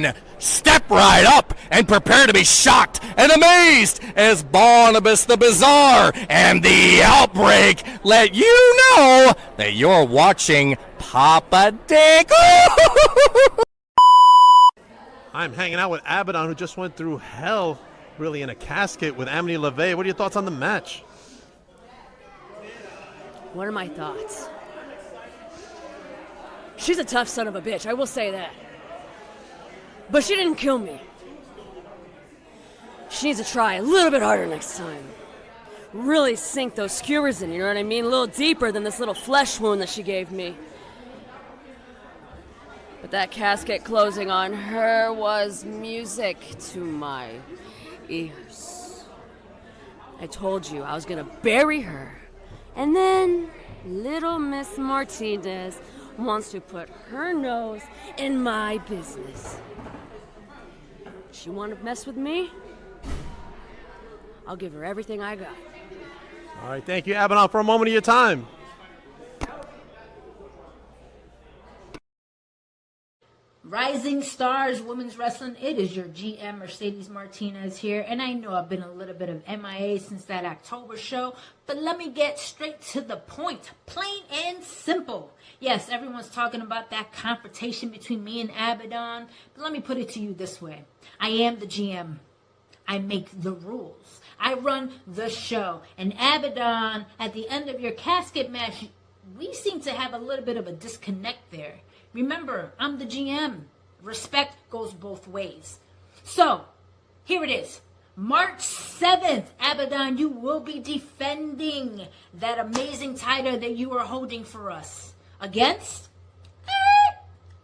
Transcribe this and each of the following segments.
Then step right up and prepare to be shocked and amazed as Barnabas the Bizarre and the Outbreak let you know that you're watching Papa Dick. I'm hanging out with Abaddon, who just went through hell, really in a casket with Amity LaVey. What are your thoughts on the match? What are my thoughts? She's a tough son of a bitch, I will say that. But she didn't kill me. She needs to try a little bit harder next time. Really sink those skewers in, you know what I mean? A little deeper than this little flesh wound that she gave me. But that casket closing on her was music to my ears. I told you I was gonna bury her. And then little Miss Martinez wants to put her nose in my business. She want to mess with me? I'll give her everything I got. All right, thank you, Abaddon, for a moment of your time. Rising Stars Women's Wrestling, it is your GM Mercedes Martinez here, and I know I've been a little bit of MIA since that October show, but let me get straight to the point, plain and simple. Yes, everyone's talking about that confrontation between me and Abaddon, but let me put it to you this way. I am the GM. I make the rules. I run the show, and Abaddon, at the end of your casket match, we seem to have a little bit of a disconnect there. Remember, I'm the GM. Respect goes both ways. So, here it is. March 7th, Abaddon, you will be defending that amazing title that you are holding for us. Against?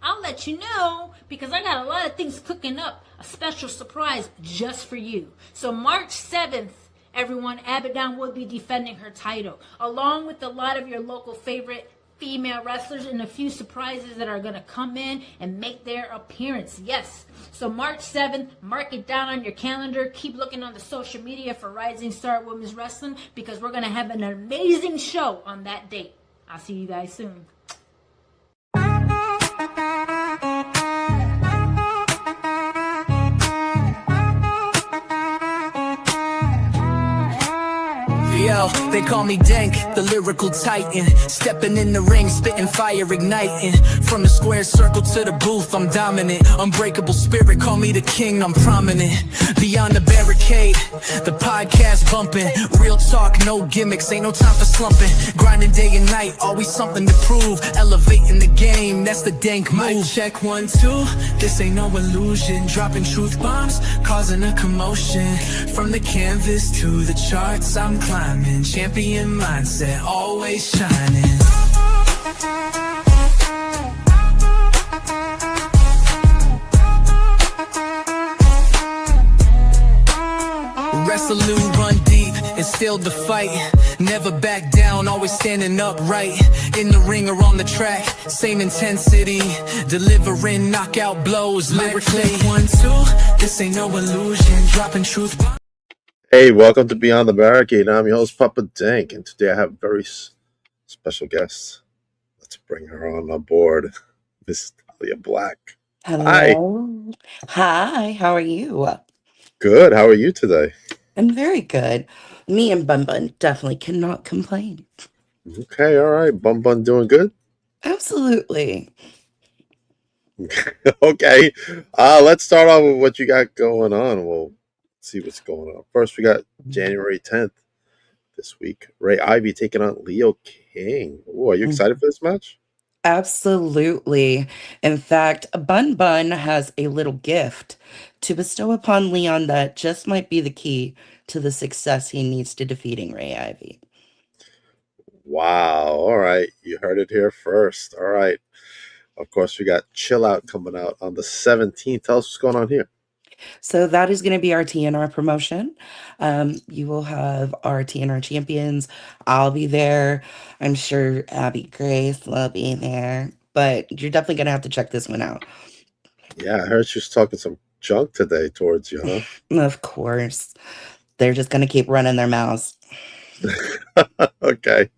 I'll let you know, because I got a lot of things cooking up. A special surprise just for you. So March 7th, everyone, Abaddon will be defending her title, along with a lot of your local favorite female wrestlers and a few surprises that are going to come in and make their appearance. Yes. So March 7th, mark it down on your calendar. Keep looking on the social media for Rising Star Women's Wrestling, because we're going to have an amazing show on that date. I'll see you guys soon. Yo, they call me Dank, the lyrical titan. Stepping in the ring, spitting fire, igniting. From the square circle to the booth, I'm dominant. Unbreakable spirit, call me the king, I'm prominent. Beyond the barricade, the podcast bumping. Real talk, no gimmicks, ain't no time for slumping. Grinding day and night, always something to prove. Elevating the game, that's the Dank move. Mic check 1, 2, this ain't no illusion. Dropping truth bombs, causing a commotion. From the canvas to the charts, I'm climbing. Champion mindset, always shining. Resolute, run deep, and still the fight. Never back down, always standing upright. In the ring or on the track, same intensity. Delivering knockout blows. Lyrically 1, 2, this ain't no illusion. Dropping truth. Hey, welcome to Beyond the Barricade. I'm your host, Papa Dank, and today I have a very special guest. Let's bring her on board, Miss Dahlia Black. Hello. Hi, how are you? Good. How are you today? I'm very good. Me and Bun Bun definitely cannot complain. Okay, all right. Bun Bun doing good? Absolutely. Okay. Let's start off with what you got going on. We'll see what's going on. First, we got January 10th this week. Ray Ivy taking on Leo King. Ooh, are you excited for this match? Absolutely. In fact, Bun Bun has a little gift to bestow upon Leon that just might be the key to the success he needs to defeating Ray Ivy. Wow. All right. You heard it here first. All right. Of course, we got Chill Out coming out on the 17th. Tell us what's going on here. So that is going to be our TNR promotion. You will have our TNR champions. I'll be there. I'm sure Abby Grace will be there. But you're definitely going to have to check this one out. Yeah, I heard she was talking some junk today towards you, huh? Of course. They're just going to keep running their mouths. Okay.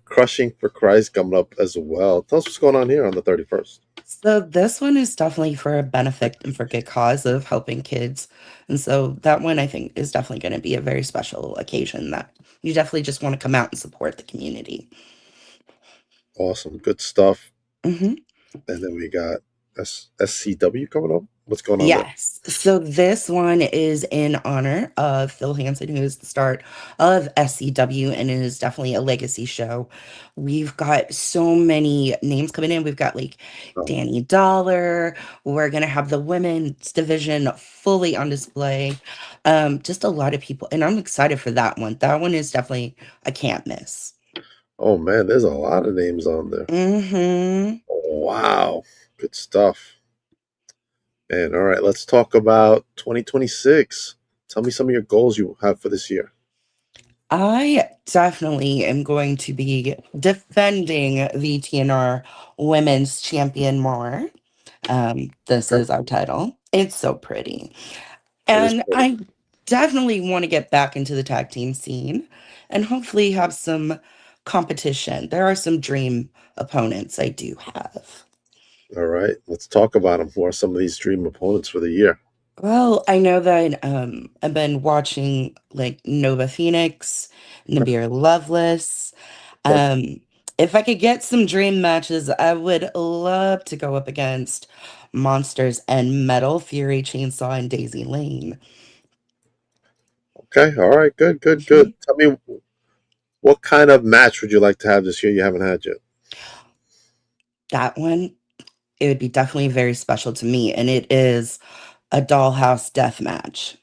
Crushing for Christ coming up as well. Tell us what's going on here on the 31st. So this one is definitely for a benefit and for good cause of helping kids. And so that one I think is definitely going to be a very special occasion that you definitely just want to come out and support the community. Awesome, good stuff. Hmm. And then we got SCW coming up. What's going on there? Yes. So this one is in honor of Phil Hansen, who is the start of SCW and it is definitely a legacy show. We've got so many names coming in. We've got like Oh, Danny Dollar. We're gonna have the women's division fully on display. Just a lot of people, and I'm excited for that one. That one is definitely a can't miss. oh man, there's a lot of names on there. Mm-hmm. Oh, wow, good stuff. And all right, let's talk about 2026. Tell me some of your goals you have for this year. I definitely am going to be defending the TNR Women's Champion more. This Okay. is our title. It's so pretty. It is And pretty. I definitely want to get back into the tag team scene and hopefully have some competition. There are some dream opponents I do have. All right, let's talk about them. Who are some of these dream opponents for the year? Well, I know that I've been watching like Nova Phoenix, Okay. Nabir Loveless. Okay. Um, if I could get some dream matches, I would love to go up against Monsters and Metal, Fury, Chainsaw, and Daisy Lane. Okay. All right. Good. Good. Good. Tell me, what kind of match would you like to have this year? You haven't had yet. That one, it would be definitely very special to me, and it is a dollhouse death match.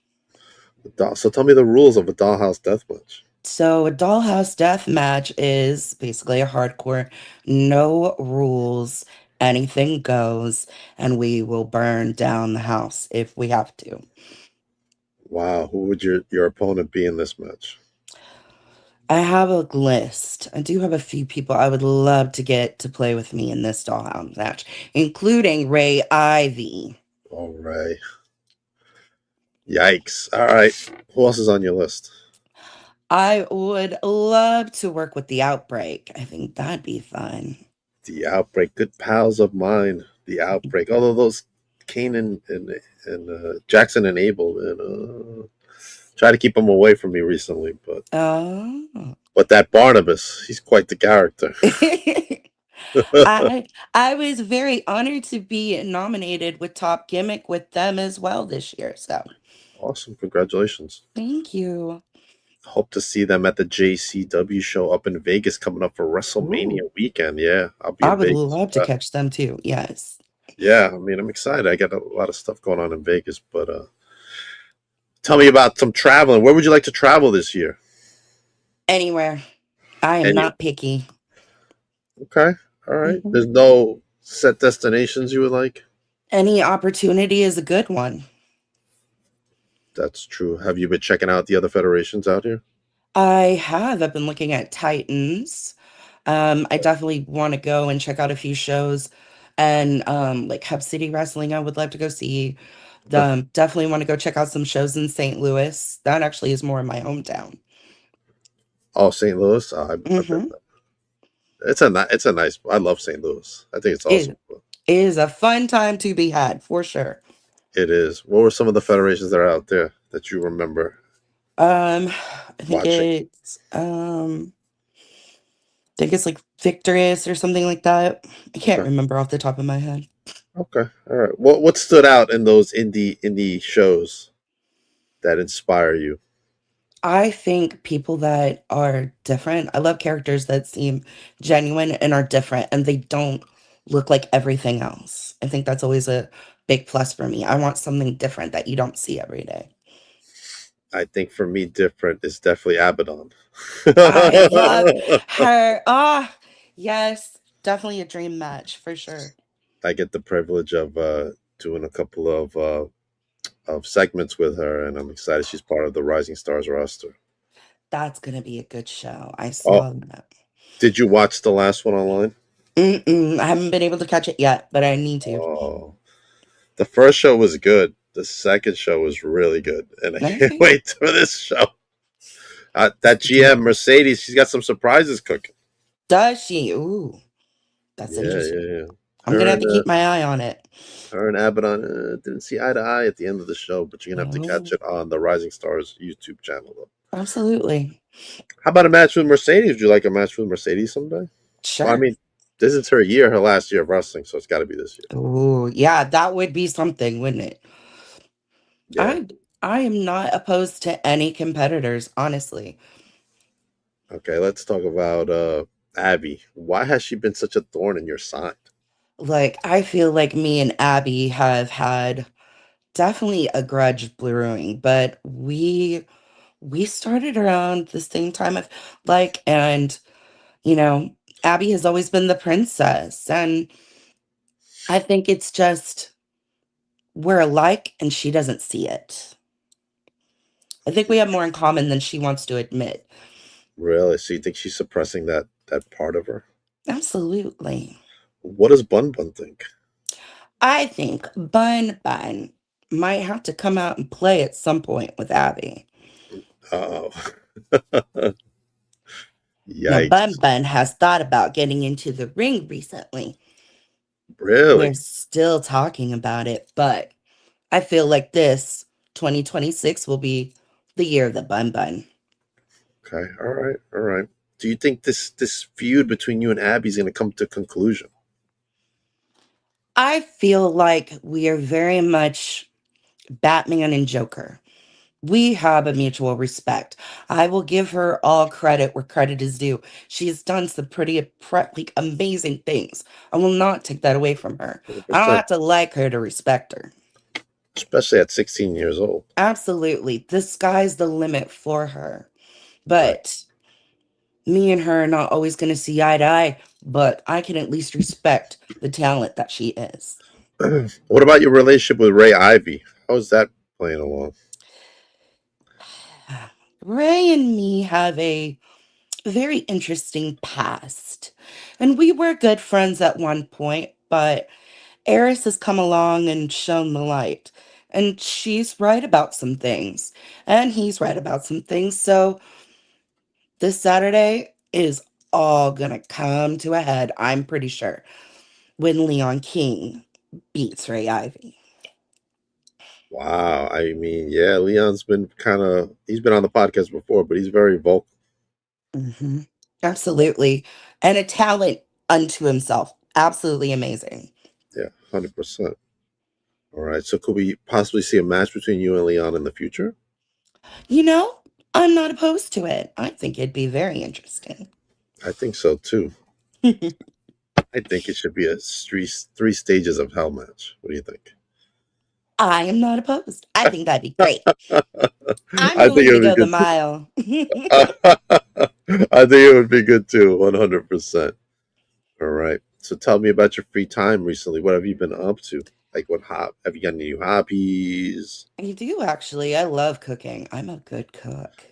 So tell me the rules of a dollhouse deathmatch. So a dollhouse death match is basically a hardcore, no rules, anything goes, and we will burn down the house if we have to. Wow. Who would your opponent be in this match? I have a list. I do have a few people I would love to get to play with me in this dollhouse match, including Ray Ivy. All right. Yikes. All right. Who else is on your list? I would love to work with the Outbreak. I think that'd be fun. The Outbreak. Good pals of mine. The Outbreak. Although those Kane and Jackson and Abel and try to keep them away from me recently, Oh. but that Barnabas, he's quite the character. I was very honored to be nominated with Top Gimmick with them as well this year. So Awesome. Congratulations. thank you. Hope to see them at the JCW show up in Vegas coming up for WrestleMania Ooh, weekend. Yeah, I'll be I in would Vegas love for to that. catch them too. Yes. Yeah, I mean, I'm excited. I got a lot of stuff going on in Vegas, but tell me about some traveling. Where would you like to travel this year? Anywhere. I am And you, not picky. okay, all right. Mhm. There's no set destinations you would like. Any opportunity is a good one. That's true. Have you been checking out the other federations out here? I have. I've been looking at Titans. I definitely want to go and check out a few shows and like Hub City Wrestling, I would love to go see. Okay. Definitely want to go check out some shows in St. Louis. That actually is more in my hometown. Oh, St. Louis. I've been. Hmm. It's a nice. I love St. Louis. I think it's awesome. It is a fun time to be had for sure. It is. What were some of the federations that are out there that you remember Um, I think watching? it's um, I think it's like Victorious or something like that. I can't Okay. remember off the top of my head. Okay. All right. What stood out in those indie shows that inspire you? I think people that are different, I love characters that seem genuine and are different and they don't look like everything else. I think that's always a big plus for me. I want something different that you don't see every day. I think for me, different is definitely Abaddon. I love her. Ah, yes, definitely a dream match for sure. I get the privilege of doing a couple of segments with her, and I'm excited she's part of the Rising Stars roster. That's gonna be a good show. I Oh, saw that. did you watch the last one online? Mm-mm, I haven't been able to catch it yet, but I need to. Oh, the first show was good. The second show was really good, and I can't Okay. wait for this show. That GM Mercedes, she's got some surprises cooking. Does she? Ooh, that's Yeah, interesting. yeah, yeah. I'm gonna Her have to and keep my eye on it. her and Abaddon didn't see eye to eye at the end of the show, but you're gonna have to catch Oh, it on the Rising Stars YouTube channel. Though. absolutely. How about a match with Mercedes? Would you like a match with Mercedes someday? Well, I Sure. mean, this is her year, her last year of wrestling, so it's got to be this year. Oh, yeah, that would be something, wouldn't it? Yeah. I I am not opposed to any competitors, honestly. Okay, let's talk about Abby. Why has she been such a thorn in your side? Like, I feel like me and Abby have had definitely a grudge brewing, but we started around the same time of like, and you know, Abby has always been the princess, and I think it's just we're alike and she doesn't see it. I think we have more in common than she wants to admit. Really? So you think she's suppressing that part of her? Absolutely. What does Bun Bun think? I think Bun Bun might have to come out and play at some point with Abby. Oh, Now, Bun yikes! Bun has thought about getting into the ring recently. They're Really? still talking about it, but I feel like this 2026 will be the year of the Bun Bun. Okay. All right. All right. Do you think this feud between you and Abby is going to come to a conclusion? I feel like we are very much Batman and Joker. We have a mutual respect. I will give her all credit where credit is due. She has done some pretty like amazing things. I will not take that away from her. I don't 100%, have to like her to respect her. especially at 16 years old. Absolutely. The sky's the limit for her. Right. But me and her are not always going to see eye to eye, but I can at least respect the talent that she is. What about your relationship with Ray Ivy? How's that playing along? Ray and me have a very interesting past. And we were good friends at one point, but Eris has come along and shown the light. And she's right about some things. And he's right about some things. So this Saturday is all gonna come to a head, I'm pretty sure, when Leon King beats Ray Ivy. Wow. I mean, yeah, Leon's been he's been on the podcast before, but he's very vocal. Hmm. Absolutely. And a talent unto himself. Absolutely amazing. Yeah, 100%. All right. So could we possibly see a match between you and Leon in the future? You know, I'm not opposed to it. I think it'd be very interesting. I think so too. I think it should be a three stages of hell match. What do you think? I am not opposed. I think that'd be great. I'm I think willing it to would be go the good too. mile. I think it would be good too, 100%. All right. So tell me about your free time recently. What have you been up to? Like, have you got any new hobbies? You do actually. I love cooking. I'm a good cook.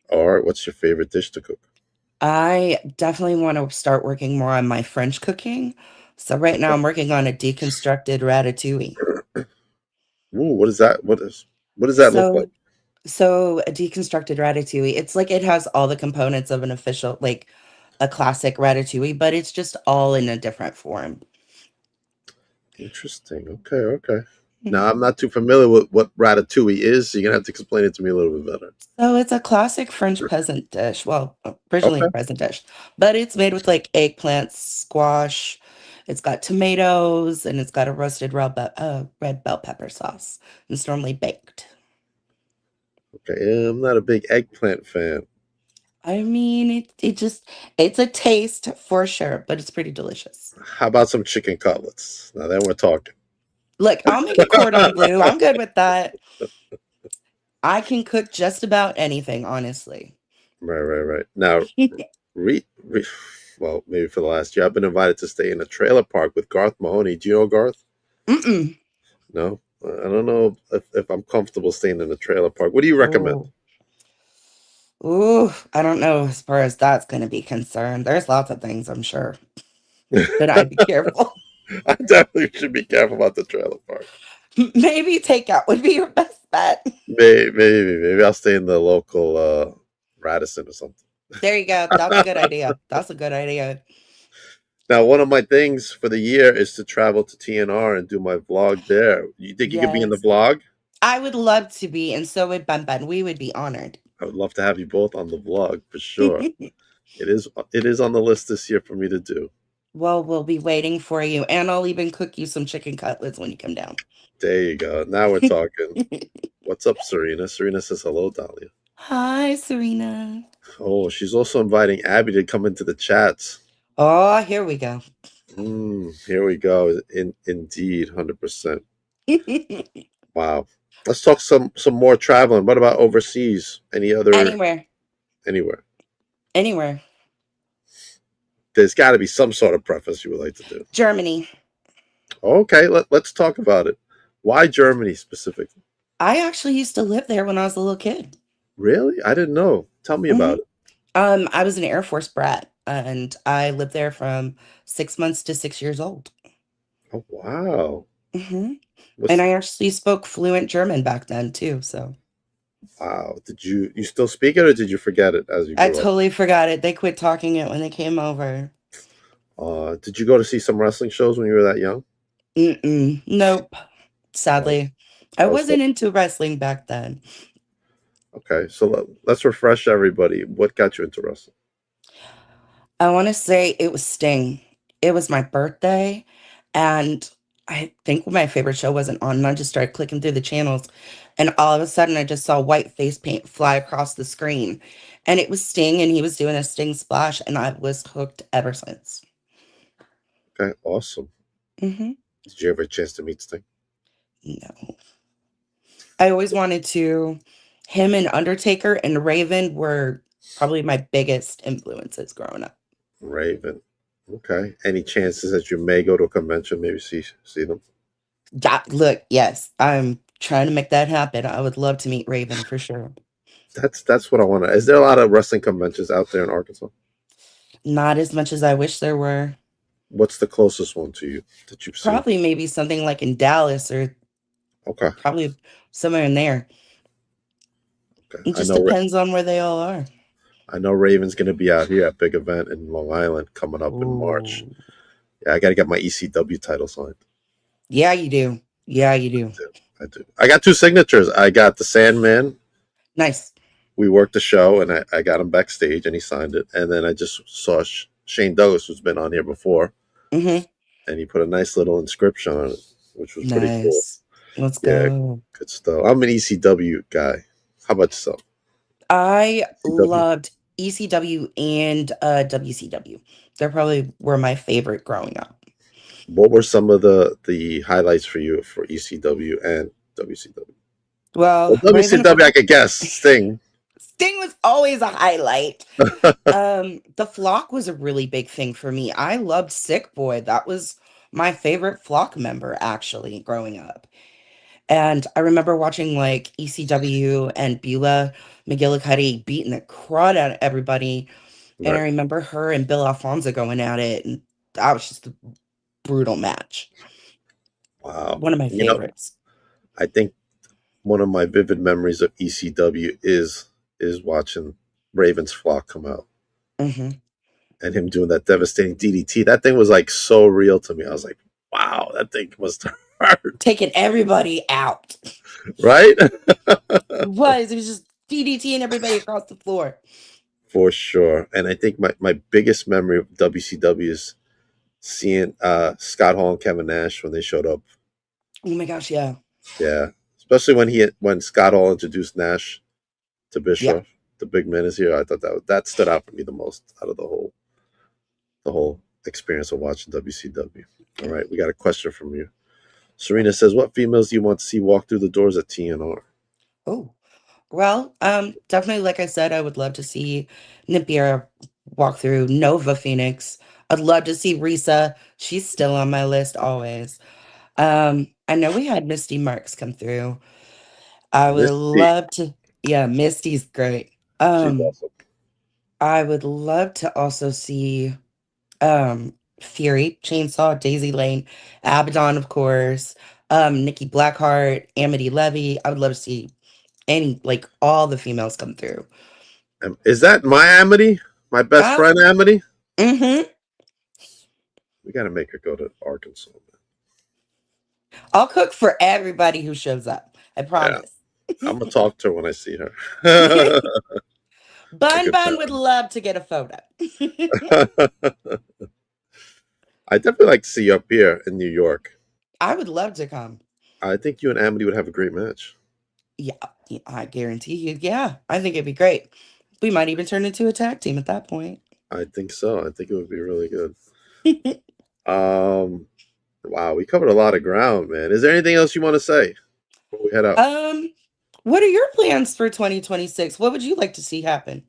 Or what's your favorite dish to cook? I definitely want to start working more on my French cooking. So right now Okay. I'm working on a deconstructed ratatouille. Ooh, what is that? What does that look like? So a deconstructed ratatouille, it's like it has all the components of an official like a classic ratatouille, but it's just all in a different form. Interesting. Okay, okay. Now I'm not too familiar with what ratatouille is, so you're gonna have to explain it to me a little bit better. So it's a classic French peasant dish. Well, originally Okay. a peasant dish, but it's made with like eggplants, squash. It's got tomatoes and it's got a roasted red bell pepper sauce. And it's normally baked. Okay. Yeah, I'm not a big eggplant fan. I mean, it's a taste for sure, but it's pretty delicious. How about some chicken cutlets? Now then we're talking. Look, I'll make a cordon bleu. I'm good with that. I can cook just about anything, honestly. Right, right, right. Now, re, well, maybe for the last year, I've been invited to stay in a trailer park with Garth Mahoney. Do you know Garth? Mm-mm. No, I don't know if I'm comfortable staying in a trailer park. What do you recommend? Oh. Ooh, I don't know as far as that's going to be concerned. There's lots of things, I'm sure. But I'd be careful. I definitely should be careful about the trailer park. Maybe takeout would be your best bet. Maybe I'll stay in the local Radisson or something. There you go. That's a good idea. That's a good idea. Now, one of my things for the year is to travel to TNR and do my vlog there. You think you could be in the Yes. vlog? I would love to be, and so would Ben Ben. We would be honored. I would love to have you both on the vlog for sure. It is on the list this year for me to do. Well, we'll be waiting for you, and I'll even cook you some chicken cutlets when you come down. There you go. Now we're talking. What's up, Serena? Serena says hello, Dahlia. Hi, Serena. Oh, she's also inviting Abby to come into the chats. Oh, here we go. Here we go. Indeed, 100%. Wow. Let's talk some more traveling. What about overseas? Any other Anywhere. anywhere? Anywhere. There's got to be some sort of preface you would like to do. Germany. Okay, let's talk about it. Why Germany specifically? I actually used to live there when I was a little kid. Really? I didn't know. Tell me hmm about it. I was an Air Force brat, and I lived there from 6 months to 6 years old. Oh, wow. hmm And What's I actually spoke fluent German back then too. So wow? Did you still speak it or did you forget it as you I grew up? totally forgot it. They quit talking it when they came over. Did you go to see some wrestling shows when you were that young? Nope. Oh, Sadly, I I was wasn't into wrestling back then. okay. So let's refresh everybody. What got you into wrestling? I want to say it was Sting. It was my birthday, and I think my favorite show wasn't on, and I just started clicking through the channels, and all of a sudden I just saw white face paint fly across the screen, and it was Sting, and he was doing a Sting splash, and I was hooked ever since. Okay, awesome. hmm Did you ever have a chance to meet Sting? No, I always wanted to. Him and Undertaker and Raven were probably my biggest influences growing up. Raven. Okay. Any chances that you may go to a convention, maybe see them? Look, yes, I'm trying to make that happen. I would love to meet Raven for sure. That's what I want to. Is there a lot of wrestling conventions out there in Arkansas? Not as much as I wish there were. What's the closest one to you that you've seen? Probably maybe something like in Dallas or Okay. probably somewhere in there. Okay. It just depends on where they all are. I know Raven's going to be out here at big event in Long Island coming up in March. Ooh. Yeah, I got to get my ECW title signed. Yeah, you do. Yeah, you do. I do. I got two signatures. I got the Sandman. Nice. We worked the show, and I got him backstage, and he signed it. And then I just saw Shane Douglas, who's been on here before, hmm and he put a nice little inscription on it, which was pretty cool. Nice. Let's Yeah, go. good stuff. I'm an ECW guy. How about yourself? I ECW. loved ECW and WCW. They're probably were my favorite growing up. What were some of the highlights for you for ECW and WCW? Well, Well, Raven WCW, I could guess Sting. Sting was always a highlight. The Flock was a really big thing for me. I loved Sick Boy. That was my favorite Flock member actually growing up. And I remember watching like ECW and Beulah McGillicuddy beating the crud out of everybody. And I Right. remember her and Bill Alfonso going at it, and that was just a brutal match. Wow. One of my favorites. I think one of my vivid memories of ECW is watching Raven's Flock come out hmm and him doing that devastating DDT. That thing was like so real to me. I was like, wow, that thing must hurt, Taking everybody out. right? It was just DDTing everybody across the floor. For sure. And I think my biggest memory of WCW is seeing Scott Hall and Kevin Nash when they showed up. Oh my gosh, yeah. Yeah. Especially when Scott Hall introduced Nash to Yeah. Bischoff. The big man is here. I thought that stood out for me the most out of the whole experience of watching WCW. All right, we got a question from you. Serena says, "What females do you want to see walk through the doors at TNR?" Oh, well, definitely, like I said, I would love to see Napier walk through Nova Phoenix. I'd love to see Risa. She's still on my list always. I know we had Misty Marks come through. I would Misty, love to, yeah, Misty's great. she's awesome. I would love to also see Fury, Chainsaw, Daisy Lane, Abaddon, of course, Nikki Blackheart, Amity Levy. I would love to see like all the females come through. Is that my Amity? My best Oh, friend Amity? mm-hmm. We got to make her go to Arkansas, I'll cook for everybody who shows up. I man. Yeah, promise. I'm gonna talk to her when I see her. A Bun good Bun would love to get a photo. time. I definitely like to see you up here in New York. I would love to come. I think you and Amity would have a great match. Yeah, yeah, I guarantee you. Yeah, I think it'd be great. We might even turn into a tag team at that point. I think so. I think it would be really good. Um, wow, we covered a lot of ground, man. Is there anything else you want to say before we head out? um, what are your plans for 2026? What would you like to see happen?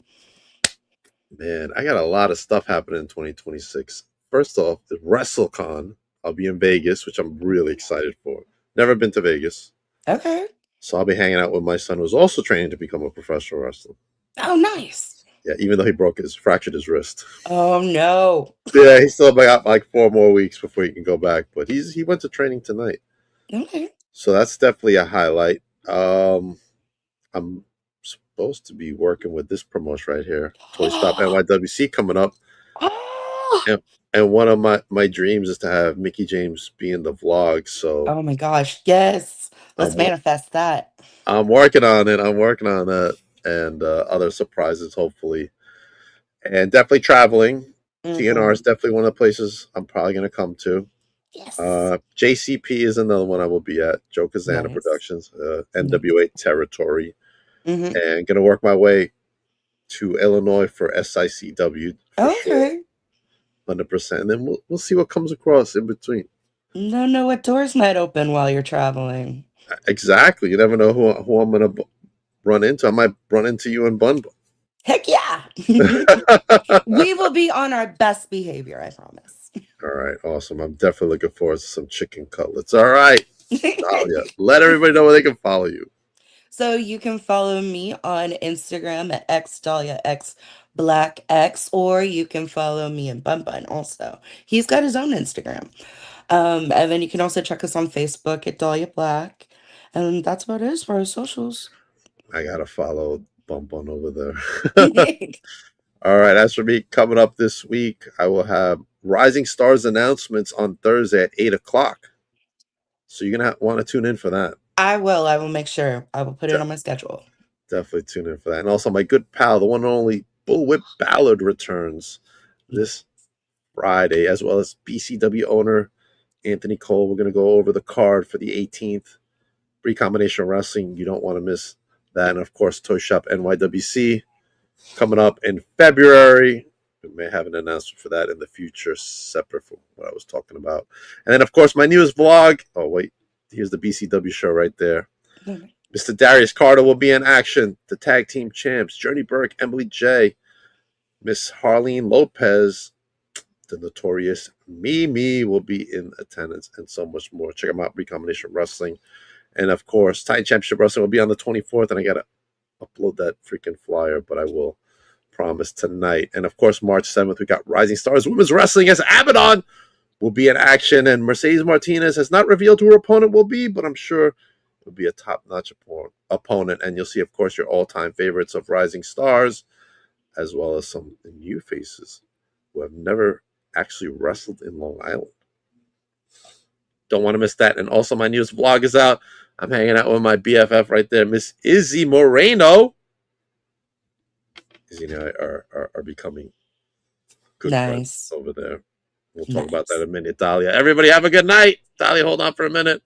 Man, I got a lot of stuff happening in 2026. First off, the WrestleCon. I'll be in Vegas, which I'm really excited for. Never been to Vegas. Okay. So I'll be hanging out with my son, who's also training to become a professional wrestler. Oh, nice. Yeah, even though he fractured his wrist. Oh no. Yeah, he's still got like 4 more weeks before he can go back. But he went to training tonight. Okay. So that's definitely a highlight. I'm supposed to be working with this promotion right here, Toy Stop NYWC, coming up. Oh, And one of my dreams is to have Mickey James be in the vlog. So oh my gosh. Yes. Let's I'm wo- manifest that. I'm working on it. I'm working on that and other surprises, hopefully. And definitely traveling. TNR Hmm. is definitely one of the places I'm probably going to come to. Yes. JCP is another one I will be at. Joe Kazana Nice. Productions, Nice. NWA Territory. Hmm. And going to work my way to Illinois for SICW for sure. Okay. 100%. And then we'll see what comes across in between. Don't know what doors might open while you're traveling. Exactly. You never know who I'm going to run into. I might run into you in Bun. Heck yeah. We will be on our best behavior, I promise. All right. Awesome. I'm definitely looking forward to some chicken cutlets. All right. Dahlia, let everybody know where they can follow you. So you can follow me on Instagram at xdahliaxblackx, or you can follow me in Bun Bun also. He's got his own Instagram. And then you can also check us on Facebook at Dahlia Black. And that's about it for our socials. I got to follow Bun Bun over there. All right. As for me, coming up this week, I will have Rising Stars announcements on Thursday at 8 o'clock. So you're going to want to tune in for that. I will. I will make sure. I will put it on my schedule. Definitely tune in for that. And also, my good pal, the one and only Bullwhip Ballard, returns this Friday, as well as BCW owner Anthony Cole. We're going to go over the card for the 18th. Recombination Wrestling. You don't want to miss that. And of course, Toy Shop NYWC coming up in February. We may have an announcement for that in the future, separate from what I was talking about. And then, of course, my newest vlog. Oh, wait. Here's the BCW show right there. Mr. Darius Carter will be in action. The tag team champs, Journey Burke, Emily J, Miss Harleen Lopez, the notorious Mimi will be in attendance, and so much more. Check them out, Recombination Wrestling. And of course, Titan Championship Wrestling will be on the 24th, and I got to upload that freaking flyer, but I will promise tonight. And of course, March 7th, we got Rising Stars Women's Wrestling as Abaddon will be in action, and Mercedes Martinez has not revealed who her opponent will be, but I'm sure will be a top-notch opponent. And you'll see, of course, your all-time favorites of Rising Stars, as well as some new faces who have never actually wrestled in Long Island. Don't want to miss that. And also, my newest vlog is out. I'm hanging out with my BFF right there, Miss Izzy Moreno. Izzy and I are becoming good friends over there. We'll talk about that in a minute, Dahlia. Everybody have a good night. Dahlia, hold on for a minute.